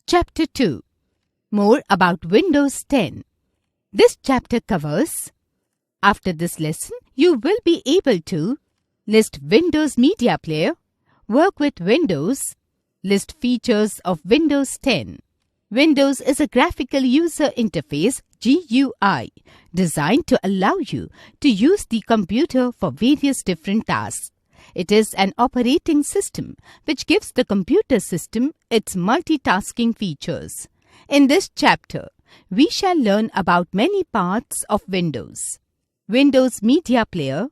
Chapter 2. More about Windows 10. This chapter covers. After this lesson, you will be able to list Windows Media Player, work with Windows, list features of Windows 10. Windows is a graphical user interface GUI designed to allow you to use the computer for various different tasks. It is an operating system which gives the computer system its multitasking features. In this chapter, we shall learn about many parts of Windows. Windows Media Player,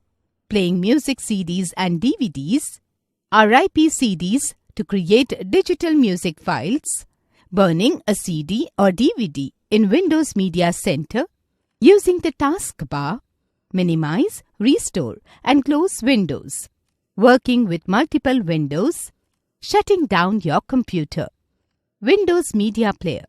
playing music CDs and DVDs, RIP CDs to create digital music files, burning a CD or DVD in Windows Media Center, using the taskbar, minimize, restore and close windows, working with multiple windows, shutting down your computer. Windows Media Player.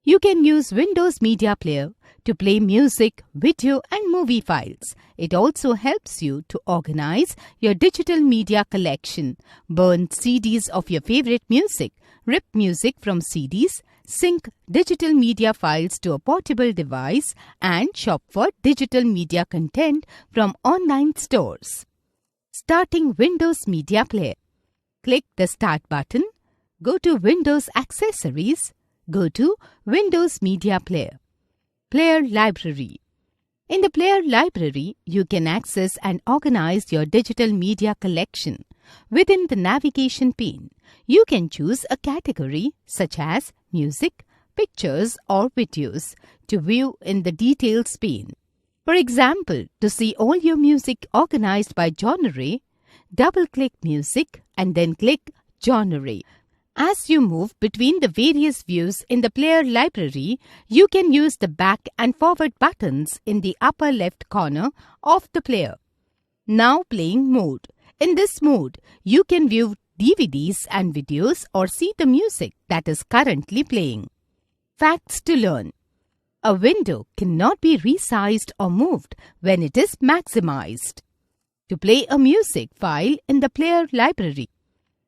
You can use Windows Media Player to play music, video and movie files. It also helps you to organize your digital media collection, burn CDs of your favorite music, rip music from CDs, sync digital media files to a portable device, and shop for digital media content from online stores. Starting Windows Media Player. Click the Start button, go to Windows Accessories, go to Windows Media Player. Player Library. In the Player Library, you can access and organize your digital media collection. Within the navigation pane, you can choose a category such as music, pictures or videos to view in the Details pane. For example, to see all your music organized by genre, double-click Music and then click Genre. As you move between the various views in the Player Library, you can use the back and forward buttons in the upper left corner of the player. Now playing mode. In this mode, you can view DVDs and videos or see the music that is currently playing. Facts to learn. A window cannot be resized or moved when it is maximized. To play a music file in the Player Library.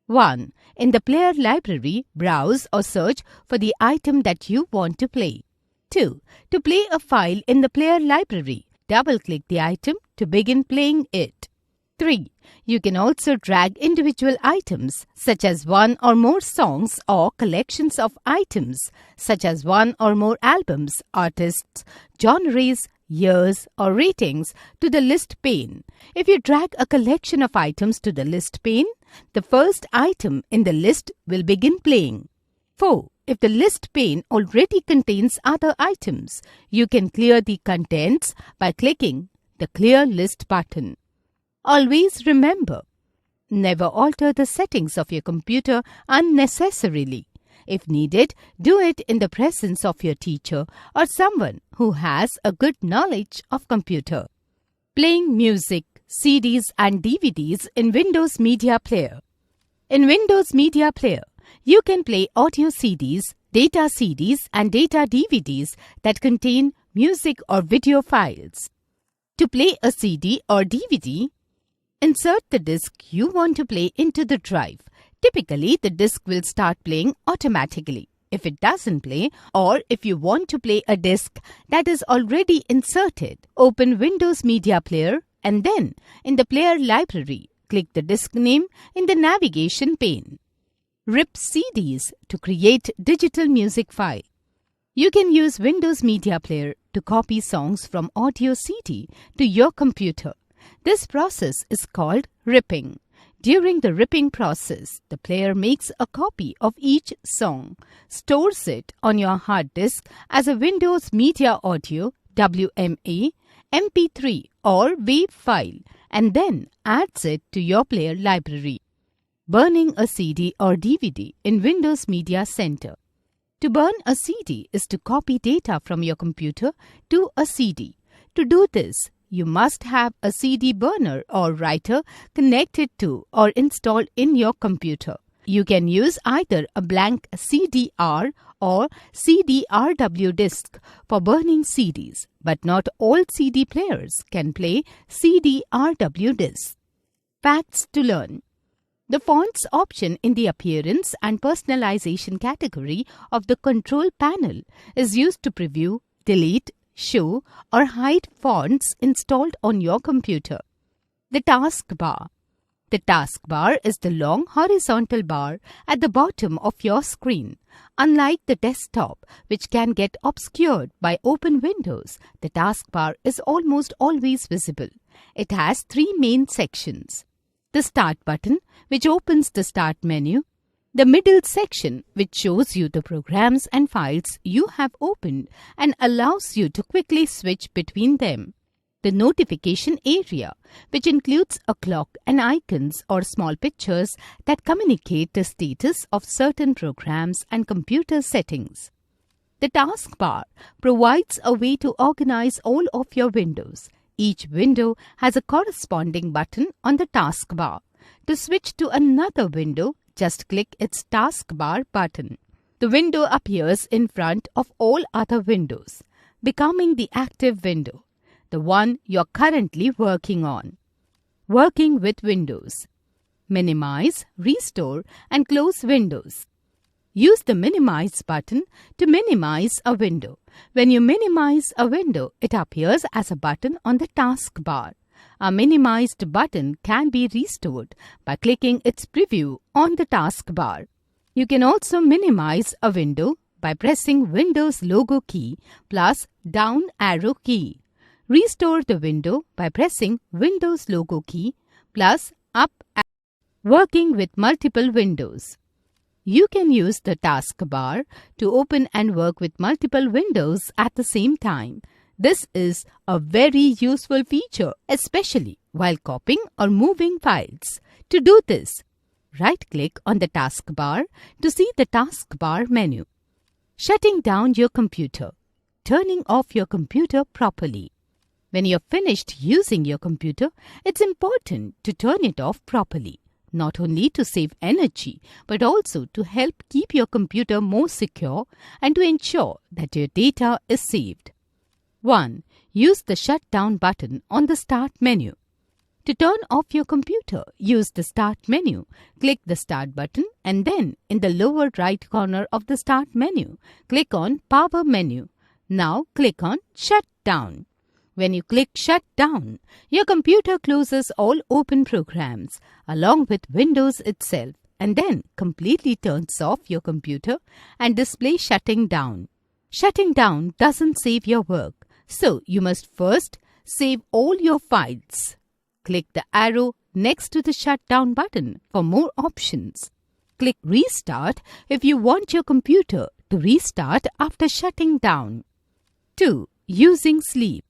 1. In the Player Library, browse or search for the item that you want to play. 2. To play a file in the Player Library, double-click the item to begin playing it. 3. You can also drag individual items such as one or more songs or collections of items such as one or more albums, artists, genres, years or ratings to the list pane. If you drag a collection of items to the list pane, the first item in the list will begin playing. 4. If the list pane already contains other items, you can clear the contents by clicking the Clear List button. Always remember, never alter the settings of your computer unnecessarily. If needed, do it in the presence of your teacher or someone who has a good knowledge of computer. Playing music, CDs and DVDs in Windows Media Player. In Windows Media Player, you can play audio CDs, data CDs and data DVDs that contain music or video files. To play a CD or DVD, insert the disc you want to play into the drive. Typically, the disc will start playing automatically. If it doesn't play, or if you want to play a disc that is already inserted, open Windows Media Player and then in the Player Library, click the disc name in the navigation pane. Rip CDs to create digital music file. You can use Windows Media Player to copy songs from audio CD to your computer. This process is called ripping. During the ripping process, the player makes a copy of each song, stores it on your hard disk as a Windows Media Audio WMA, MP3 or WAV file and then adds it to your player library. Burning a CD or DVD in Windows Media Center. To burn a CD is to copy data from your computer to a CD. To do this, you must have a CD burner or writer connected to or installed in your computer. You can use either a blank CDR or CDRW disk for burning CDs, but not all CD players can play CDRW disks. Facts to learn. The fonts option in the Appearance and Personalization category of the Control panel is used to preview, delete, show, or hide fonts installed on your computer. The taskbar. The taskbar is the long horizontal bar at the bottom of your screen. Unlike the desktop, which can get obscured by open windows, the taskbar is almost always visible. It has three main sections. The Start button, which opens the Start menu. The middle section, which shows you the programs and files you have opened and allows you to quickly switch between them. The Notification area, which includes a clock and icons or small pictures that communicate the status of certain programs and computer settings. The Taskbar provides a way to organize all of your windows. Each window has a corresponding button on the taskbar. To switch to another window, just click its taskbar button. The window appears in front of all other windows, becoming the active window, the one you're currently working on. Working with windows. Minimize, restore, and close windows. Use the Minimize button to minimize a window. When you minimize a window, it appears as a button on the taskbar. A minimized button can be restored by clicking its preview on the taskbar. You can also minimize a window by pressing Windows logo key plus down arrow key. Restore the window by pressing Windows logo key plus up arrow. Working with multiple windows. You can use the taskbar to open and work with multiple windows at the same time. This is a very useful feature, especially while copying or moving files. To do this, right-click on the taskbar to see the taskbar menu. Shutting down your computer. Turning off your computer properly. When you're finished using your computer, it's important to turn it off properly. Not only to save energy, but also to help keep your computer more secure and to ensure that your data is saved. 1. Use the Shutdown button on the Start menu. To turn off your computer, use the Start menu. Click the Start button and then in the lower right corner of the Start menu, click on Power menu. Now click on Shutdown. When you click Shut Down, your computer closes all open programs along with Windows itself and then completely turns off your computer and displays shutting down. Shutting down doesn't save your work, so you must first save all your files. Click the arrow next to the Shutdown button for more options. Click Restart if you want your computer to restart after shutting down. 2. Using Sleep.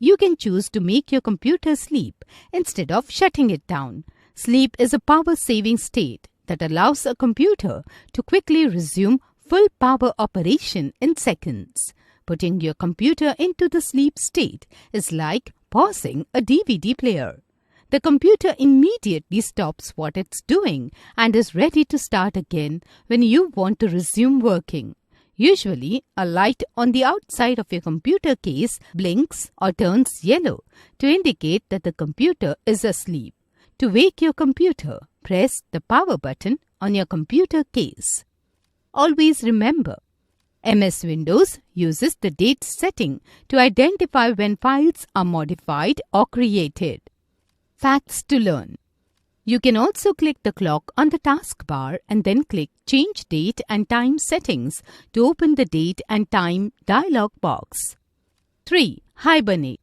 You can choose to make your computer sleep instead of shutting it down. Sleep is a power-saving state that allows a computer to quickly resume full power operation in seconds. Putting your computer into the sleep state is like pausing a DVD player. The computer immediately stops what it's doing and is ready to start again when you want to resume working. Usually, a light on the outside of your computer case blinks or turns yellow to indicate that the computer is asleep. To wake your computer, press the power button on your computer case. Always remember, MS Windows uses the date setting to identify when files are modified or created. Facts to learn. You can also click the clock on the taskbar and then click Change Date and Time Settings to open the Date and Time dialog box. 3. Hibernate.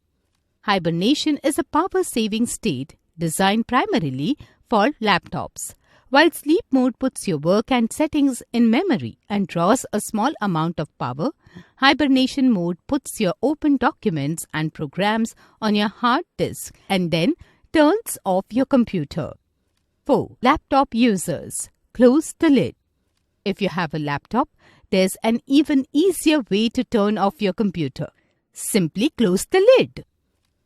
Hibernation is a power-saving state designed primarily for laptops. While sleep mode puts your work and settings in memory and draws a small amount of power, hibernation mode puts your open documents and programs on your hard disk and then turns off your computer. 4. Laptop users. Close the lid. If you have a laptop, there's an even easier way to turn off your computer. Simply close the lid.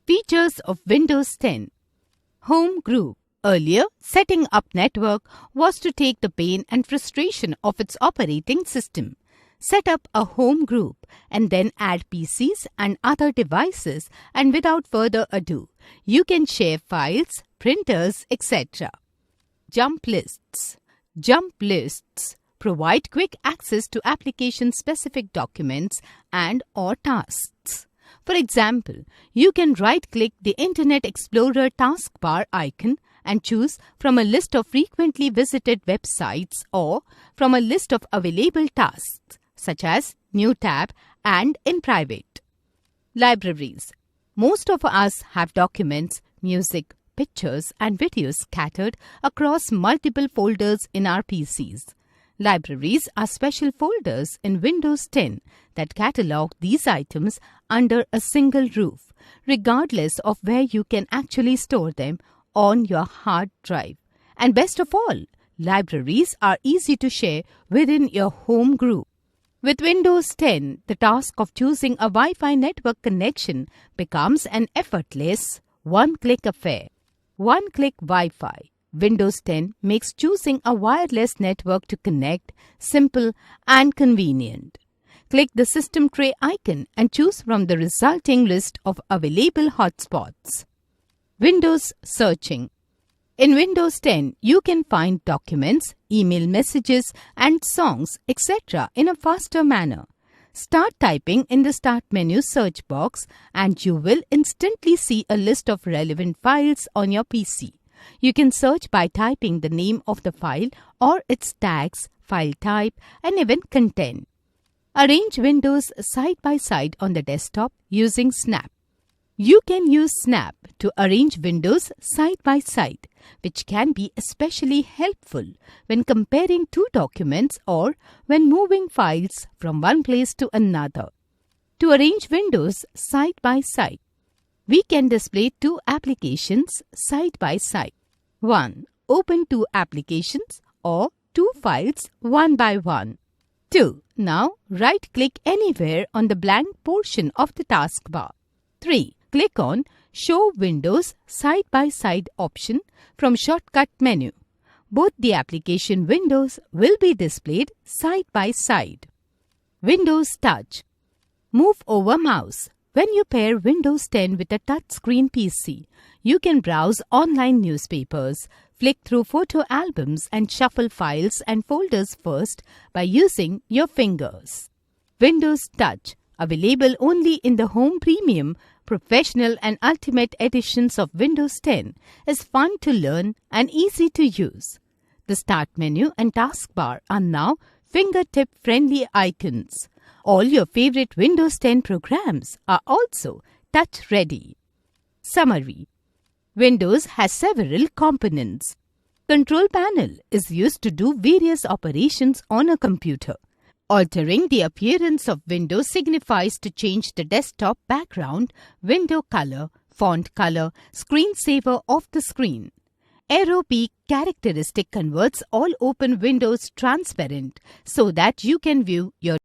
Features of Windows 10. Home Group. Earlier, setting up network was to take the pain and frustration of its operating system. Set up a home group and then add PCs and other devices, and without further ado, you can share files, printers, etc. Jump lists. Jump lists provide quick access to application-specific documents and/or tasks. For example, you can right-click the Internet Explorer taskbar icon and choose from a list of frequently visited websites or from a list of available tasks, such as New tab and in private. Libraries. Most of us have documents, music, pictures and videos scattered across multiple folders in our PCs. Libraries are special folders in Windows 10 that catalog these items under a single roof, regardless of where you can actually store them on your hard drive. And best of all, libraries are easy to share within your home group. With Windows 10, the task of choosing a Wi-Fi network connection becomes an effortless, one-click affair. One-click Wi-Fi. Windows 10 makes choosing a wireless network to connect simple and convenient. Click the system tray icon and choose from the resulting list of available hotspots. Windows searching. In Windows 10, you can find documents, email messages, and songs, etc. in a faster manner. Start typing in the Start menu search box and you will instantly see a list of relevant files on your PC. You can search by typing the name of the file or its tags, file type, and even content. Arrange windows side by side on the desktop using Snap. You can use Snap to arrange windows side by side, which can be especially helpful when comparing two documents or when moving files from one place to another. To arrange windows side by side, we can display two applications side by side. 1. Open two applications or two files one by one. 2. Now right-click anywhere on the blank portion of the taskbar. 3. Click on Show Windows Side by Side option from Shortcut menu. Both the application windows will be displayed side by side. Windows Touch. Move over mouse. When you pair Windows 10 with a touchscreen PC, you can browse online newspapers, flick through photo albums and shuffle files and folders first by using your fingers. Windows Touch, available only in the Home Premium, Professional and Ultimate editions of Windows 10, is fun to learn and easy to use. The Start menu and taskbar are now fingertip-friendly icons. All your favorite Windows 10 programs are also touch-ready. Summary. Windows has several components. Control panel is used to do various operations on a computer. Altering the appearance of Windows signifies to change the desktop background, window color, font color, screensaver of the screen. Arrow peak characteristic converts all open windows transparent so that you can view your